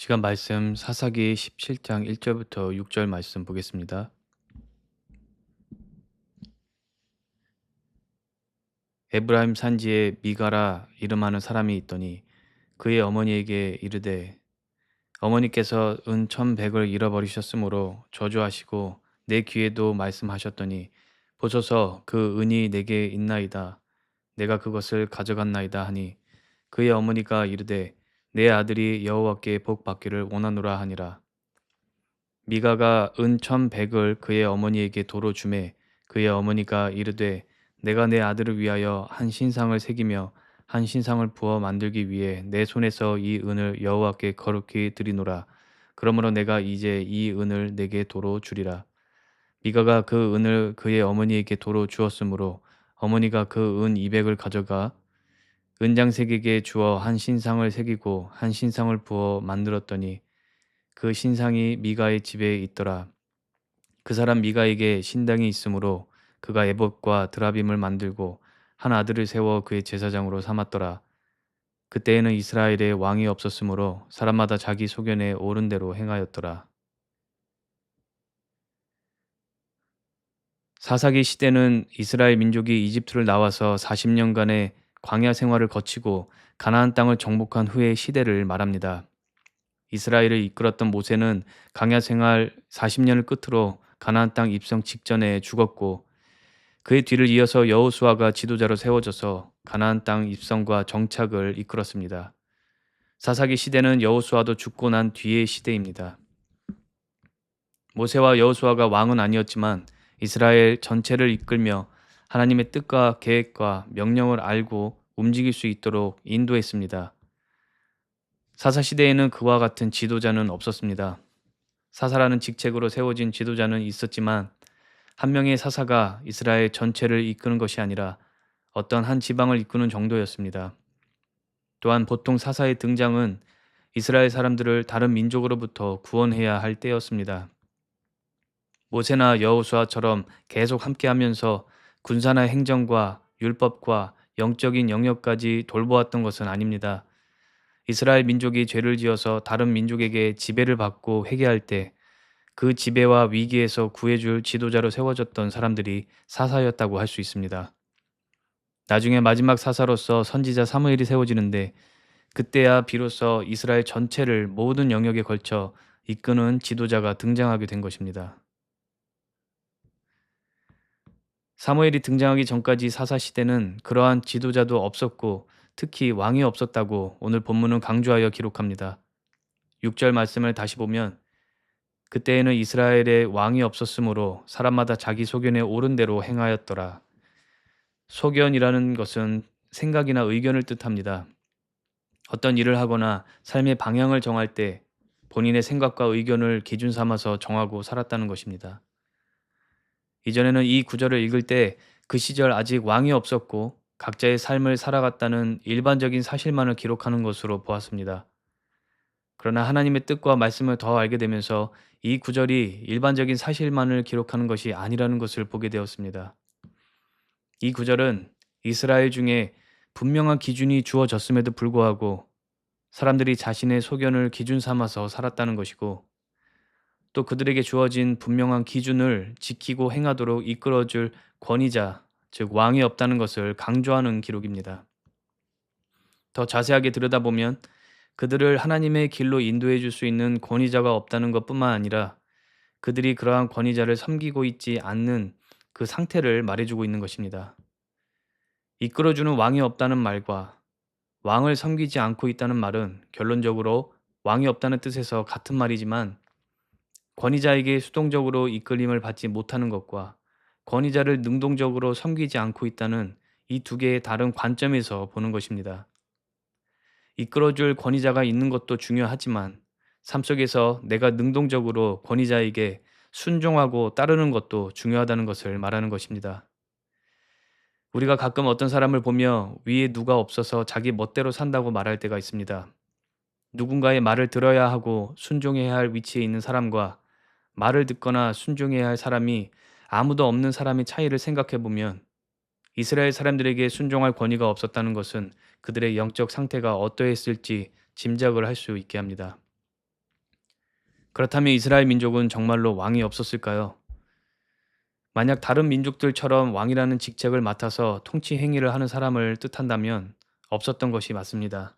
시간 말씀 사사기 17장 1절부터 6절 말씀 보겠습니다. 에브라임 산지에 미가라 이름하는 사람이 있더니 그의 어머니에게 이르되 어머니께서 은 1,100을 잃어버리셨으므로 저주하시고 내 귀에도 말씀하셨더니 보소서 그 은이 내게 있나이다. 내가 그것을 가져갔나이다 하니 그의 어머니가 이르되 내 아들이 여호와께 복 받기를 원하노라 하니라. 미가가 은 1,100을 그의 어머니에게 도로 주매 그의 어머니가 이르되 내가 내 아들을 위하여 한 신상을 새기며 한 신상을 부어 만들기 위해 내 손에서 이 은을 여호와께 거룩히 드리노라. 그러므로 내가 이제 이 은을 내게 도로 주리라. 미가가 그 은을 그의 어머니에게 도로 주었으므로 어머니가 그 은 200을 가져가 은장색에게 주어 한 신상을 새기고 한 신상을 부어 만들었더니 그 신상이 미가의 집에 있더라. 그 사람 미가에게 신당이 있으므로 그가 에봇과 드라빔을 만들고 한 아들을 세워 그의 제사장으로 삼았더라. 그때에는 이스라엘에 왕이 없었으므로 사람마다 자기 소견에 옳은 대로 행하였더라. 사사기 시대는 이스라엘 민족이 이집트를 나와서 40년간의 광야 생활을 거치고 가나안 땅을 정복한 후의 시대를 말합니다. 이스라엘을 이끌었던 모세는 광야 생활 40년을 끝으로 가나안 땅 입성 직전에 죽었고 그의 뒤를 이어서 여호수아가 지도자로 세워져서 가나안 땅 입성과 정착을 이끌었습니다. 사사기 시대는 여호수아도 죽고 난 뒤의 시대입니다. 모세와 여호수아가 왕은 아니었지만 이스라엘 전체를 이끌며 하나님의 뜻과 계획과 명령을 알고 움직일 수 있도록 인도했습니다. 사사 시대에는 그와 같은 지도자는 없었습니다. 사사라는 직책으로 세워진 지도자는 있었지만 한 명의 사사가 이스라엘 전체를 이끄는 것이 아니라 어떤 한 지방을 이끄는 정도였습니다. 또한 보통 사사의 등장은 이스라엘 사람들을 다른 민족으로부터 구원해야 할 때였습니다. 모세나 여호수아처럼 계속 함께하면서 군사나 행정과 율법과 영적인 영역까지 돌보았던 것은 아닙니다. 이스라엘 민족이 죄를 지어서 다른 민족에게 지배를 받고 회개할 때 그 지배와 위기에서 구해줄 지도자로 세워졌던 사람들이 사사였다고 할 수 있습니다. 나중에 마지막 사사로서 선지자 사무엘이 세워지는데 그때야 비로소 이스라엘 전체를 모든 영역에 걸쳐 이끄는 지도자가 등장하게 된 것입니다. 사무엘이 등장하기 전까지 사사 시대는 그러한 지도자도 없었고 특히 왕이 없었다고 오늘 본문은 강조하여 기록합니다. 6절 말씀을 다시 보면 그때에는 이스라엘에 왕이 없었으므로 사람마다 자기 소견에 옳은 대로 행하였더라. 소견이라는 것은 생각이나 의견을 뜻합니다. 어떤 일을 하거나 삶의 방향을 정할 때 본인의 생각과 의견을 기준 삼아서 정하고 살았다는 것입니다. 이전에는 이 구절을 읽을 때 그 시절 아직 왕이 없었고 각자의 삶을 살아갔다는 일반적인 사실만을 기록하는 것으로 보았습니다. 그러나 하나님의 뜻과 말씀을 더 알게 되면서 이 구절이 일반적인 사실만을 기록하는 것이 아니라는 것을 보게 되었습니다. 이 구절은 이스라엘 중에 분명한 기준이 주어졌음에도 불구하고 사람들이 자신의 소견을 기준 삼아서 살았다는 것이고 또 그들에게 주어진 분명한 기준을 지키고 행하도록 이끌어줄 권위자, 즉 왕이 없다는 것을 강조하는 기록입니다. 더 자세하게 들여다보면 그들을 하나님의 길로 인도해 줄 수 있는 권위자가 없다는 것뿐만 아니라 그들이 그러한 권위자를 섬기고 있지 않는 그 상태를 말해주고 있는 것입니다. 이끌어주는 왕이 없다는 말과 왕을 섬기지 않고 있다는 말은 결론적으로 왕이 없다는 뜻에서 같은 말이지만 권위자에게 수동적으로 이끌림을 받지 못하는 것과 권위자를 능동적으로 섬기지 않고 있다는 이 두 개의 다른 관점에서 보는 것입니다. 이끌어줄 권위자가 있는 것도 중요하지만 삶 속에서 내가 능동적으로 권위자에게 순종하고 따르는 것도 중요하다는 것을 말하는 것입니다. 우리가 가끔 어떤 사람을 보며 위에 누가 없어서 자기 멋대로 산다고 말할 때가 있습니다. 누군가의 말을 들어야 하고 순종해야 할 위치에 있는 사람과 말을 듣거나 순종해야 할 사람이 아무도 없는 사람의 차이를 생각해 보면 이스라엘 사람들에게 순종할 권위가 없었다는 것은 그들의 영적 상태가 어떠했을지 짐작을 할 수 있게 합니다. 그렇다면 이스라엘 민족은 정말로 왕이 없었을까요? 만약 다른 민족들처럼 왕이라는 직책을 맡아서 통치 행위를 하는 사람을 뜻한다면 없었던 것이 맞습니다.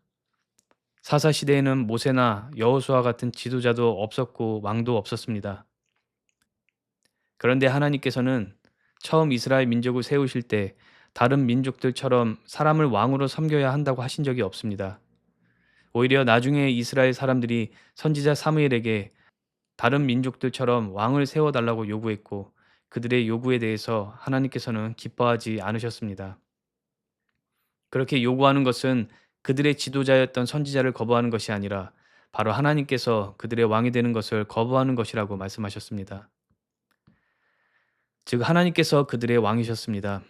사사 시대에는 모세나 여호수아 같은 지도자도 없었고 왕도 없었습니다. 그런데 하나님께서는 처음 이스라엘 민족을 세우실 때 다른 민족들처럼 사람을 왕으로 섬겨야 한다고 하신 적이 없습니다. 오히려 나중에 이스라엘 사람들이 선지자 사무엘에게 다른 민족들처럼 왕을 세워달라고 요구했고 그들의 요구에 대해서 하나님께서는 기뻐하지 않으셨습니다. 그렇게 요구하는 것은 그들의 지도자였던 선지자를 거부하는 것이 아니라 바로 하나님께서 그들의 왕이 되는 것을 거부하는 것이라고 말씀하셨습니다. 즉 하나님께서 그들의 왕이셨습니다.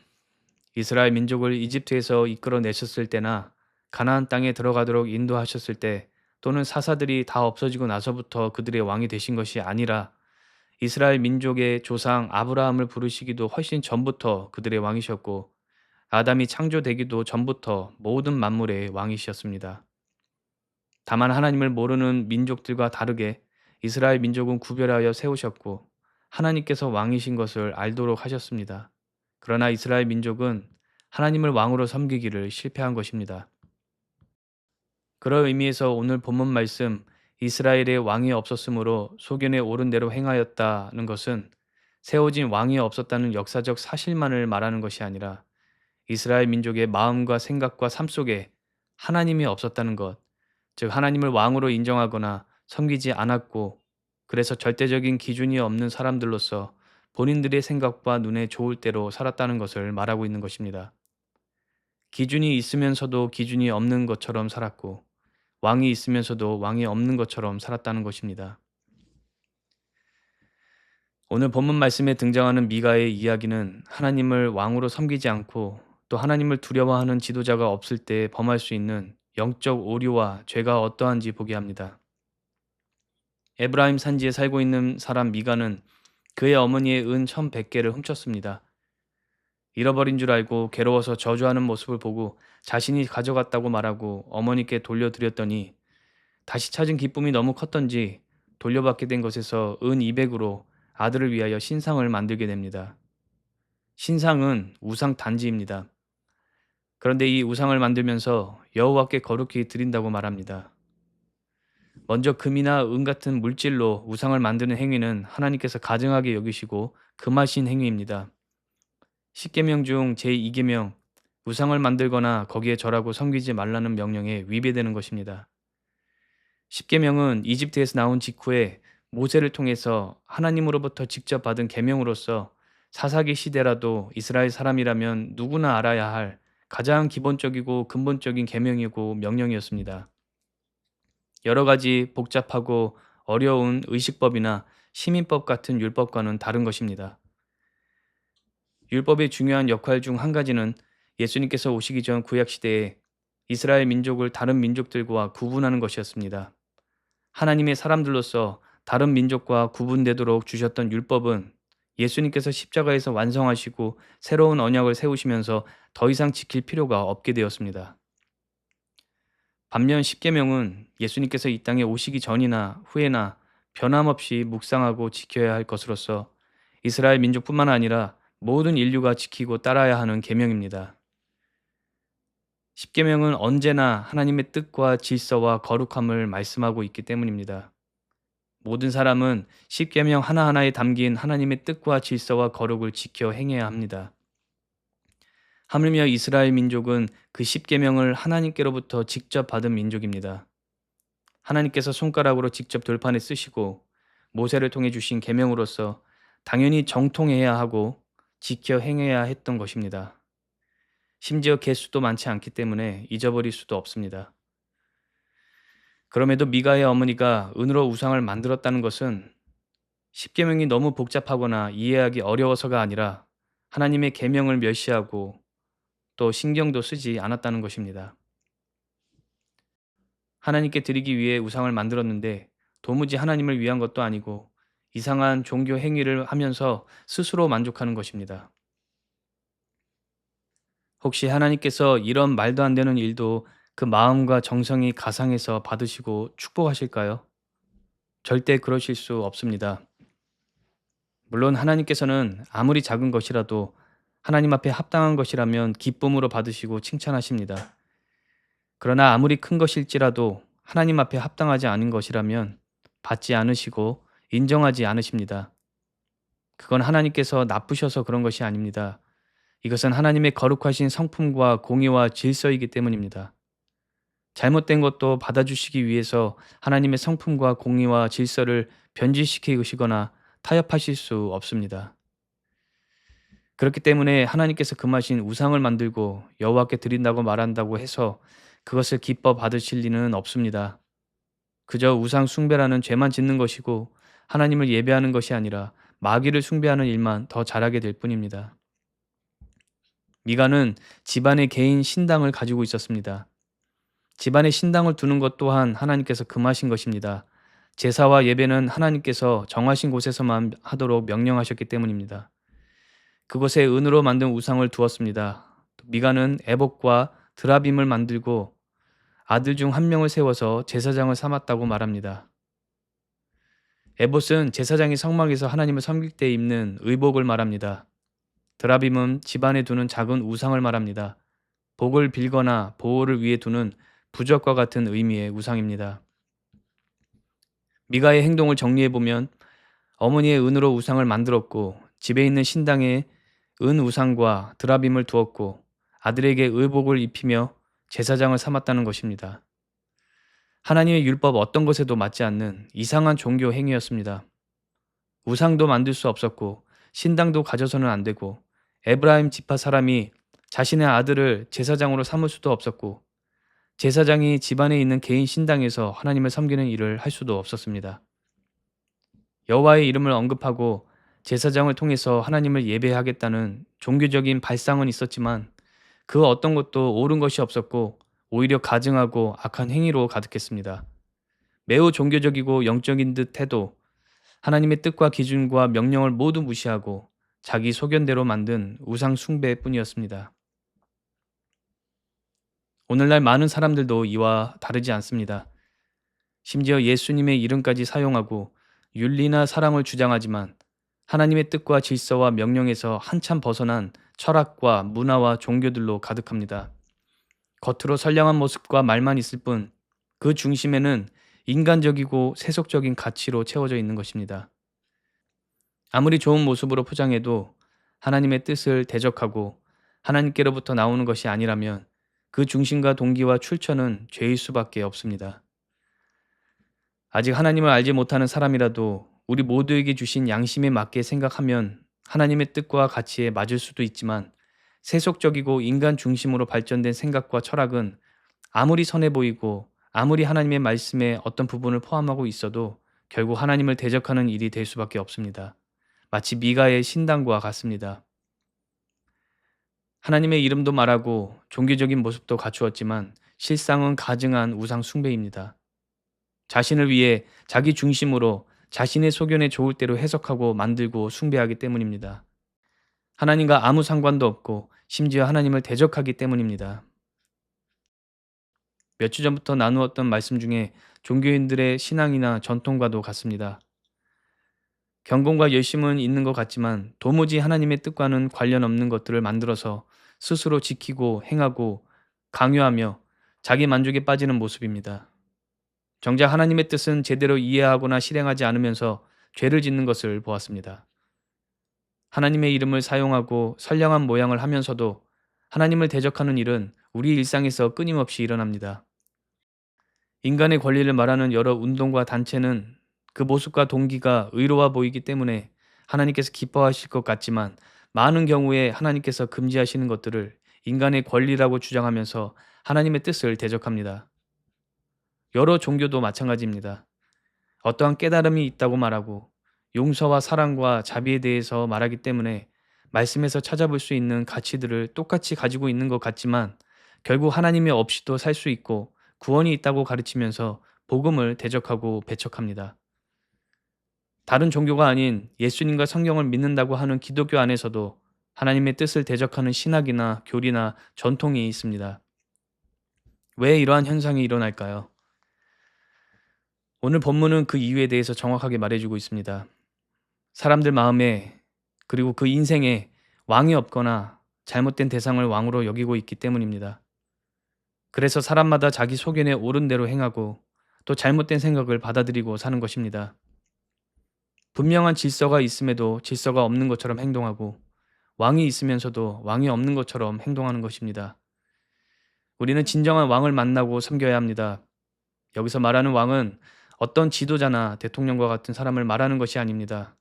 이스라엘 민족을 이집트에서 이끌어내셨을 때나 가나안 땅에 들어가도록 인도하셨을 때 또는 사사들이 다 없어지고 나서부터 그들의 왕이 되신 것이 아니라 이스라엘 민족의 조상 아브라함을 부르시기도 훨씬 전부터 그들의 왕이셨고 아담이 창조되기도 전부터 모든 만물의 왕이셨습니다. 다만 하나님을 모르는 민족들과 다르게 이스라엘 민족은 구별하여 세우셨고 하나님께서 왕이신 것을 알도록 하셨습니다. 그러나 이스라엘 민족은 하나님을 왕으로 섬기기를 실패한 것입니다. 그런 의미에서 오늘 본문 말씀 이스라엘의 왕이 없었으므로 소견에 옳은 대로 행하였다는 것은 세워진 왕이 없었다는 역사적 사실만을 말하는 것이 아니라 이스라엘 민족의 마음과 생각과 삶 속에 하나님이 없었다는 것, 즉 하나님을 왕으로 인정하거나 섬기지 않았고 그래서 절대적인 기준이 없는 사람들로서 본인들의 생각과 눈에 좋을 대로 살았다는 것을 말하고 있는 것입니다. 기준이 있으면서도 기준이 없는 것처럼 살았고 왕이 있으면서도 왕이 없는 것처럼 살았다는 것입니다. 오늘 본문 말씀에 등장하는 미가의 이야기는 하나님을 왕으로 섬기지 않고 또 하나님을 두려워하는 지도자가 없을 때 범할 수 있는 영적 오류와 죄가 어떠한지 보게 합니다. 에브라임 산지에 살고 있는 사람 미가는 그의 어머니의 은 1100개를 훔쳤습니다. 잃어버린 줄 알고 괴로워서 저주하는 모습을 보고 자신이 가져갔다고 말하고 어머니께 돌려드렸더니 다시 찾은 기쁨이 너무 컸던지 돌려받게 된 것에서 은 200으로 아들을 위하여 신상을 만들게 됩니다. 신상은 우상 단지입니다. 그런데 이 우상을 만들면서 여호와께 거룩히 드린다고 말합니다. 먼저 금이나 은 같은 물질로 우상을 만드는 행위는 하나님께서 가증하게 여기시고 금하신 행위입니다. 십계명 중 제2계명 우상을 만들거나 거기에 절하고 섬기지 말라는 명령에 위배되는 것입니다. 십계명은 이집트에서 나온 직후에 모세를 통해서 하나님으로부터 직접 받은 계명으로서 사사기 시대라도 이스라엘 사람이라면 누구나 알아야 할 가장 기본적이고 근본적인 계명이고 명령이었습니다. 여러 가지 복잡하고 어려운 의식법이나 시민법 같은 율법과는 다른 것입니다. 율법의 중요한 역할 중 한 가지는 예수님께서 오시기 전 구약 시대에 이스라엘 민족을 다른 민족들과 구분하는 것이었습니다. 하나님의 사람들로서 다른 민족과 구분되도록 주셨던 율법은 예수님께서 십자가에서 완성하시고 새로운 언약을 세우시면서 더 이상 지킬 필요가 없게 되었습니다. 반면 십계명은 예수님께서 이 땅에 오시기 전이나 후에나 변함없이 묵상하고 지켜야 할 것으로서 이스라엘 민족뿐만 아니라 모든 인류가 지키고 따라야 하는 계명입니다. 십계명은 언제나 하나님의 뜻과 질서와 거룩함을 말씀하고 있기 때문입니다. 모든 사람은 십계명 하나하나에 담긴 하나님의 뜻과 질서와 거룩을 지켜 행해야 합니다. 하물며 이스라엘 민족은 그 십계명을 하나님께로부터 직접 받은 민족입니다. 하나님께서 손가락으로 직접 돌판에 쓰시고 모세를 통해 주신 계명으로서 당연히 정통해야 하고 지켜 행해야 했던 것입니다. 심지어 개수도 많지 않기 때문에 잊어버릴 수도 없습니다. 그럼에도 미가의 어머니가 은으로 우상을 만들었다는 것은 십계명이 너무 복잡하거나 이해하기 어려워서가 아니라 하나님의 계명을 멸시하고 또 신경도 쓰지 않았다는 것입니다. 하나님께 드리기 위해 우상을 만들었는데 도무지 하나님을 위한 것도 아니고 이상한 종교 행위를 하면서 스스로 만족하는 것입니다. 혹시 하나님께서 이런 말도 안 되는 일도 그 마음과 정성이 가상해서 받으시고 축복하실까요? 절대 그러실 수 없습니다. 물론 하나님께서는 아무리 작은 것이라도 하나님 앞에 합당한 것이라면 기쁨으로 받으시고 칭찬하십니다. 그러나 아무리 큰 것일지라도 하나님 앞에 합당하지 않은 것이라면 받지 않으시고 인정하지 않으십니다. 그건 하나님께서 나쁘셔서 그런 것이 아닙니다. 이것은 하나님의 거룩하신 성품과 공의와 질서이기 때문입니다. 잘못된 것도 받아주시기 위해서 하나님의 성품과 공의와 질서를 변질시키시거나 타협하실 수 없습니다. 그렇기 때문에 하나님께서 금하신 우상을 만들고 여호와께 드린다고 말한다고 해서 그것을 기뻐 받으실 리는 없습니다. 그저 우상 숭배라는 죄만 짓는 것이고 하나님을 예배하는 것이 아니라 마귀를 숭배하는 일만 더 잘하게 될 뿐입니다. 미가는 집안의 개인 신당을 가지고 있었습니다. 집안에 신당을 두는 것 또한 하나님께서 금하신 것입니다. 제사와 예배는 하나님께서 정하신 곳에서만 하도록 명령하셨기 때문입니다. 그곳에 은으로 만든 우상을 두었습니다. 미가는 에봇과 드라빔을 만들고 아들 중 한 명을 세워서 제사장을 삼았다고 말합니다. 에봇은 제사장이 성막에서 하나님을 섬길 때 입는 의복을 말합니다. 드라빔은 집안에 두는 작은 우상을 말합니다. 복을 빌거나 보호를 위해 두는 부적과 같은 의미의 우상입니다. 미가의 행동을 정리해보면 어머니의 은으로 우상을 만들었고 집에 있는 신당에 은 우상과 드라빔을 두었고 아들에게 의복을 입히며 제사장을 삼았다는 것입니다. 하나님의 율법 어떤 것에도 맞지 않는 이상한 종교 행위였습니다. 우상도 만들 수 없었고 신당도 가져서는 안 되고 에브라임 지파 사람이 자신의 아들을 제사장으로 삼을 수도 없었고 제사장이 집안에 있는 개인 신당에서 하나님을 섬기는 일을 할 수도 없었습니다. 여호와의 이름을 언급하고 제사장을 통해서 하나님을 예배하겠다는 종교적인 발상은 있었지만 그 어떤 것도 옳은 것이 없었고 오히려 가증하고 악한 행위로 가득했습니다. 매우 종교적이고 영적인 듯 해도 하나님의 뜻과 기준과 명령을 모두 무시하고 자기 소견대로 만든 우상 숭배뿐이었습니다. 오늘날 많은 사람들도 이와 다르지 않습니다. 심지어 예수님의 이름까지 사용하고 윤리나 사랑을 주장하지만 하나님의 뜻과 질서와 명령에서 한참 벗어난 철학과 문화와 종교들로 가득합니다. 겉으로 선량한 모습과 말만 있을 뿐 그 중심에는 인간적이고 세속적인 가치로 채워져 있는 것입니다. 아무리 좋은 모습으로 포장해도 하나님의 뜻을 대적하고 하나님께로부터 나오는 것이 아니라면 그 중심과 동기와 출처는 죄일 수밖에 없습니다. 아직 하나님을 알지 못하는 사람이라도 우리 모두에게 주신 양심에 맞게 생각하면 하나님의 뜻과 가치에 맞을 수도 있지만 세속적이고 인간 중심으로 발전된 생각과 철학은 아무리 선해 보이고 아무리 하나님의 말씀에 어떤 부분을 포함하고 있어도 결국 하나님을 대적하는 일이 될 수밖에 없습니다. 마치 미가의 신당과 같습니다. 하나님의 이름도 말하고 종교적인 모습도 갖추었지만 실상은 가증한 우상 숭배입니다. 자신을 위해 자기 중심으로 자신의 소견에 좋을 대로 해석하고 만들고 숭배하기 때문입니다. 하나님과 아무 상관도 없고 심지어 하나님을 대적하기 때문입니다. 몇 주 전부터 나누었던 말씀 중에 종교인들의 신앙이나 전통과도 같습니다. 경건과 열심은 있는 것 같지만 도무지 하나님의 뜻과는 관련 없는 것들을 만들어서 스스로 지키고 행하고 강요하며 자기 만족에 빠지는 모습입니다. 정작 하나님의 뜻은 제대로 이해하거나 실행하지 않으면서 죄를 짓는 것을 보았습니다. 하나님의 이름을 사용하고 선량한 모양을 하면서도 하나님을 대적하는 일은 우리 일상에서 끊임없이 일어납니다. 인간의 권리를 말하는 여러 운동과 단체는 그 모습과 동기가 의로워 보이기 때문에 하나님께서 기뻐하실 것 같지만 많은 경우에 하나님께서 금지하시는 것들을 인간의 권리라고 주장하면서 하나님의 뜻을 대적합니다. 여러 종교도 마찬가지입니다. 어떠한 깨달음이 있다고 말하고 용서와 사랑과 자비에 대해서 말하기 때문에 말씀에서 찾아볼 수 있는 가치들을 똑같이 가지고 있는 것 같지만 결국 하나님이 없이도 살 수 있고 구원이 있다고 가르치면서 복음을 대적하고 배척합니다. 다른 종교가 아닌 예수님과 성경을 믿는다고 하는 기독교 안에서도 하나님의 뜻을 대적하는 신학이나 교리나 전통이 있습니다. 왜 이러한 현상이 일어날까요? 오늘 본문은 그 이유에 대해서 정확하게 말해주고 있습니다. 사람들 마음에 그리고 그 인생에 왕이 없거나 잘못된 대상을 왕으로 여기고 있기 때문입니다. 그래서 사람마다 자기 소견에 옳은 대로 행하고 또 잘못된 생각을 받아들이고 사는 것입니다. 분명한 질서가 있음에도 질서가 없는 것처럼 행동하고 왕이 있으면서도 왕이 없는 것처럼 행동하는 것입니다. 우리는 진정한 왕을 만나고 섬겨야 합니다. 여기서 말하는 왕은 어떤 지도자나 대통령과 같은 사람을 말하는 것이 아닙니다.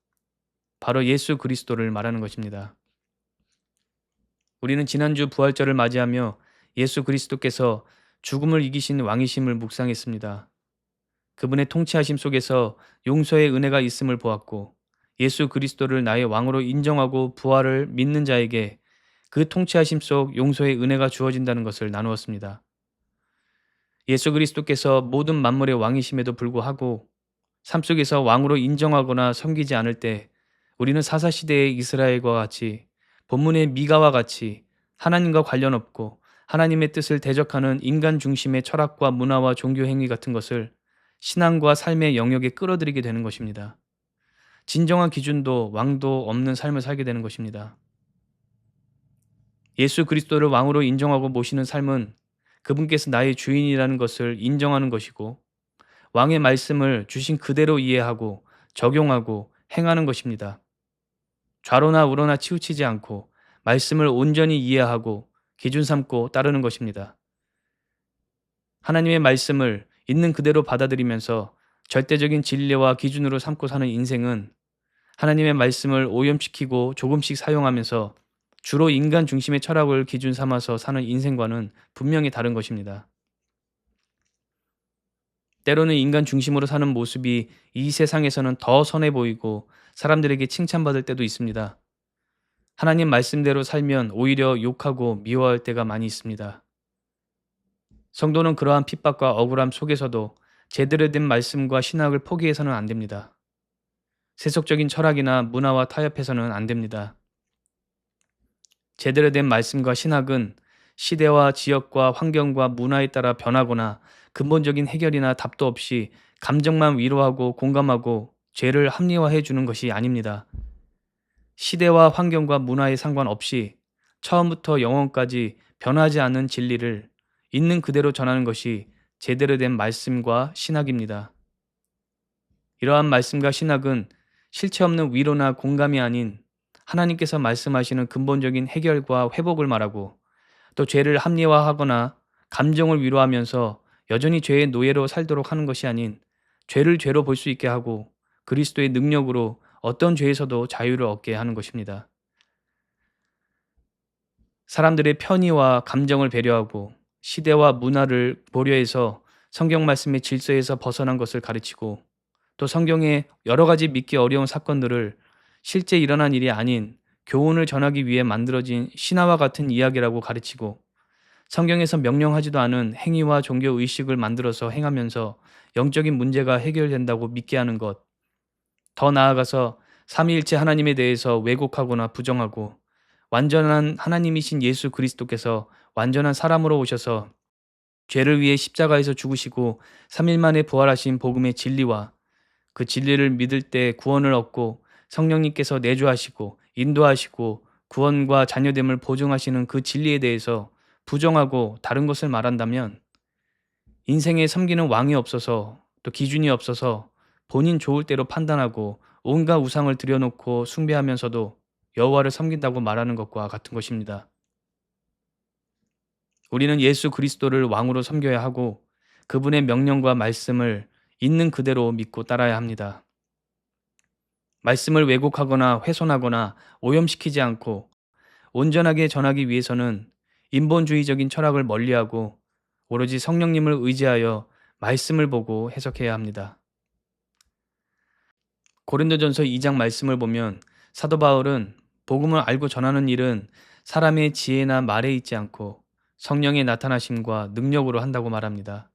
바로 예수 그리스도를 말하는 것입니다. 우리는 지난주 부활절을 맞이하며 예수 그리스도께서 죽음을 이기신 왕이심을 묵상했습니다. 그분의 통치하심 속에서 용서의 은혜가 있음을 보았고 예수 그리스도를 나의 왕으로 인정하고 부활을 믿는 자에게 그 통치하심 속 용서의 은혜가 주어진다는 것을 나누었습니다. 예수 그리스도께서 모든 만물의 왕이심에도 불구하고 삶 속에서 왕으로 인정하거나 섬기지 않을 때 우리는 사사시대의 이스라엘과 같이 본문의 미가와 같이 하나님과 관련 없고 하나님의 뜻을 대적하는 인간 중심의 철학과 문화와 종교 행위 같은 것을 신앙과 삶의 영역에 끌어들이게 되는 것입니다. 진정한 기준도 왕도 없는 삶을 살게 되는 것입니다. 예수 그리스도를 왕으로 인정하고 모시는 삶은 그분께서 나의 주인이라는 것을 인정하는 것이고 왕의 말씀을 주신 그대로 이해하고 적용하고 행하는 것입니다. 좌로나 우로나 치우치지 않고 말씀을 온전히 이해하고 기준 삼고 따르는 것입니다. 하나님의 말씀을 있는 그대로 받아들이면서 절대적인 진리와 기준으로 삼고 사는 인생은 하나님의 말씀을 오염시키고 조금씩 사용하면서 주로 인간 중심의 철학을 기준 삼아서 사는 인생과는 분명히 다른 것입니다. 때로는 인간 중심으로 사는 모습이 이 세상에서는 더 선해 보이고 사람들에게 칭찬받을 때도 있습니다. 하나님 말씀대로 살면 오히려 욕하고 미워할 때가 많이 있습니다. 성도는 그러한 핍박과 억울함 속에서도 제대로 된 말씀과 신학을 포기해서는 안 됩니다. 세속적인 철학이나 문화와 타협해서는 안 됩니다. 제대로 된 말씀과 신학은 시대와 지역과 환경과 문화에 따라 변하거나 근본적인 해결이나 답도 없이 감정만 위로하고 공감하고 죄를 합리화해 주는 것이 아닙니다. 시대와 환경과 문화에 상관없이 처음부터 영원까지 변하지 않는 진리를 있는 그대로 전하는 것이 제대로 된 말씀과 신학입니다. 이러한 말씀과 신학은 실체 없는 위로나 공감이 아닌 하나님께서 말씀하시는 근본적인 해결과 회복을 말하고 또 죄를 합리화하거나 감정을 위로하면서 여전히 죄의 노예로 살도록 하는 것이 아닌 죄를 죄로 볼 수 있게 하고 그리스도의 능력으로 어떤 죄에서도 자유를 얻게 하는 것입니다. 사람들의 편의와 감정을 배려하고 시대와 문화를 고려해서 성경 말씀의 질서에서 벗어난 것을 가르치고 또 성경의 여러 가지 믿기 어려운 사건들을 실제 일어난 일이 아닌 교훈을 전하기 위해 만들어진 신화와 같은 이야기라고 가르치고 성경에서 명령하지도 않은 행위와 종교 의식을 만들어서 행하면서 영적인 문제가 해결된다고 믿게 하는 것. 더 나아가서 삼위일체 하나님에 대해서 왜곡하거나 부정하고 완전한 하나님이신 예수 그리스도께서 완전한 사람으로 오셔서 죄를 위해 십자가에서 죽으시고 3일 만에 부활하신 복음의 진리와 그 진리를 믿을 때 구원을 얻고 성령님께서 내주하시고 인도하시고 구원과 자녀됨을 보증하시는 그 진리에 대해서 부정하고 다른 것을 말한다면 인생에 섬기는 왕이 없어서 또 기준이 없어서 본인 좋을 대로 판단하고 온갖 우상을 들여놓고 숭배하면서도 여호와를 섬긴다고 말하는 것과 같은 것입니다. 우리는 예수 그리스도를 왕으로 섬겨야 하고 그분의 명령과 말씀을 있는 그대로 믿고 따라야 합니다. 말씀을 왜곡하거나 훼손하거나 오염시키지 않고 온전하게 전하기 위해서는 인본주의적인 철학을 멀리하고 오로지 성령님을 의지하여 말씀을 보고 해석해야 합니다. 고린도전서 2장 말씀을 보면 사도 바울은 복음을 알고 전하는 일은 사람의 지혜나 말에 있지 않고 성령의 나타나심과 능력으로 한다고 말합니다.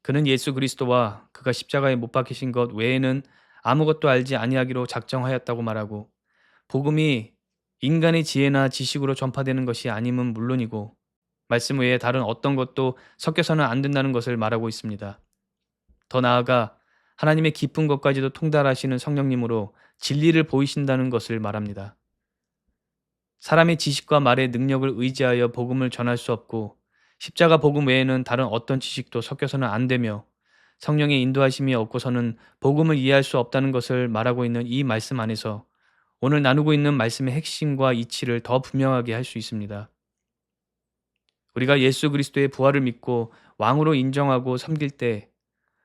그는 예수 그리스도와 그가 십자가에 못 박히신 것 외에는 아무것도 알지 아니하기로 작정하였다고 말하고 복음이 인간의 지혜나 지식으로 전파되는 것이 아님은 물론이고 말씀 외에 다른 어떤 것도 섞여서는 안 된다는 것을 말하고 있습니다. 더 나아가 하나님의 깊은 것까지도 통달하시는 성령님으로 진리를 보이신다는 것을 말합니다. 사람의 지식과 말의 능력을 의지하여 복음을 전할 수 없고 십자가 복음 외에는 다른 어떤 지식도 섞여서는 안 되며 성령의 인도하심이 없고서는 복음을 이해할 수 없다는 것을 말하고 있는 이 말씀 안에서 오늘 나누고 있는 말씀의 핵심과 이치를 더 분명하게 할 수 있습니다. 우리가 예수 그리스도의 부활을 믿고 왕으로 인정하고 섬길 때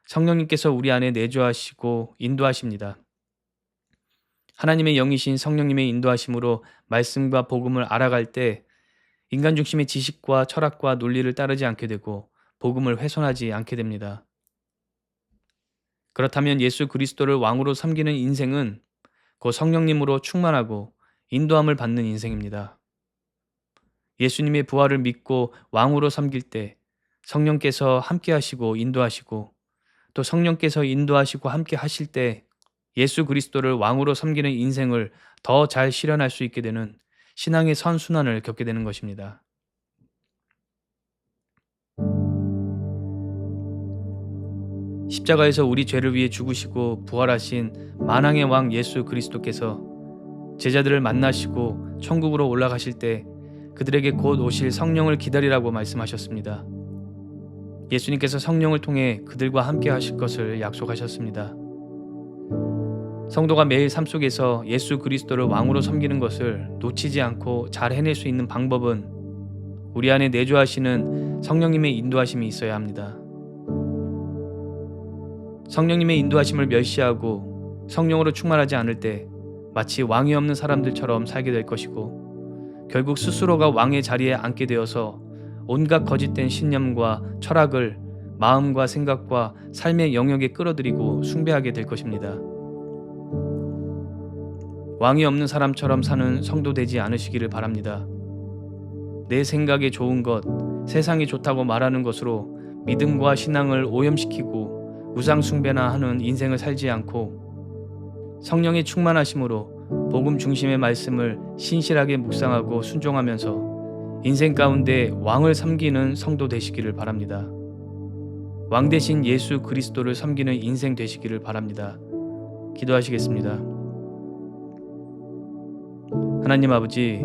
성령님께서 우리 안에 내주하시고 인도하십니다. 하나님의 영이신 성령님의 인도하심으로 말씀과 복음을 알아갈 때 인간 중심의 지식과 철학과 논리를 따르지 않게 되고 복음을 훼손하지 않게 됩니다. 그렇다면 예수 그리스도를 왕으로 섬기는 인생은 그 성령님으로 충만하고 인도함을 받는 인생입니다. 예수님의 부활을 믿고 왕으로 섬길 때 성령께서 함께 하시고 인도하시고 또 성령께서 인도하시고 함께 하실 때 예수 그리스도를 왕으로 섬기는 인생을 더 잘 실현할 수 있게 되는 신앙의 선순환을 겪게 되는 것입니다. 십자가에서 우리 죄를 위해 죽으시고 부활하신 만왕의 왕 예수 그리스도께서 제자들을 만나시고 천국으로 올라가실 때 그들에게 곧 오실 성령을 기다리라고 말씀하셨습니다. 예수님께서 성령을 통해 그들과 함께 하실 것을 약속하셨습니다. 성도가 매일 삶 속에서 예수 그리스도를 왕으로 섬기는 것을 놓치지 않고 잘 해낼 수 있는 방법은 우리 안에 내주하시는 성령님의 인도하심이 있어야 합니다. 성령님의 인도하심을 멸시하고 성령으로 충만하지 않을 때 마치 왕이 없는 사람들처럼 살게 될 것이고 결국 스스로가 왕의 자리에 앉게 되어서 온갖 거짓된 신념과 철학을 마음과 생각과 삶의 영역에 끌어들이고 숭배하게 될 것입니다. 왕이 없는 사람처럼 사는 성도 되지 않으시기를 바랍니다. 내 생각에 좋은 것, 세상이 좋다고 말하는 것으로 믿음과 신앙을 오염시키고 우상 숭배나 하는 인생을 살지 않고 성령의 충만하심으로 복음 중심의 말씀을 신실하게 묵상하고 순종하면서 인생 가운데 왕을 섬기는 성도 되시기를 바랍니다. 왕 대신 예수 그리스도를 섬기는 인생 되시기를 바랍니다. 기도하시겠습니다. 하나님 아버지,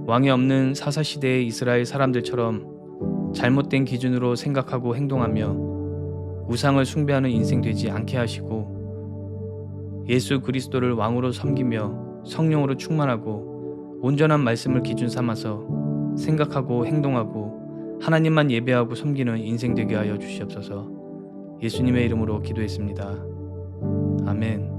왕이 없는 사사시대의 이스라엘 사람들처럼 잘못된 기준으로 생각하고 행동하며 우상을 숭배하는 인생 되지 않게 하시고 예수 그리스도를 왕으로 섬기며 성령으로 충만하고 온전한 말씀을 기준 삼아서 생각하고 행동하고 하나님만 예배하고 섬기는 인생 되게 하여 주시옵소서. 예수님의 이름으로 기도했습니다. 아멘.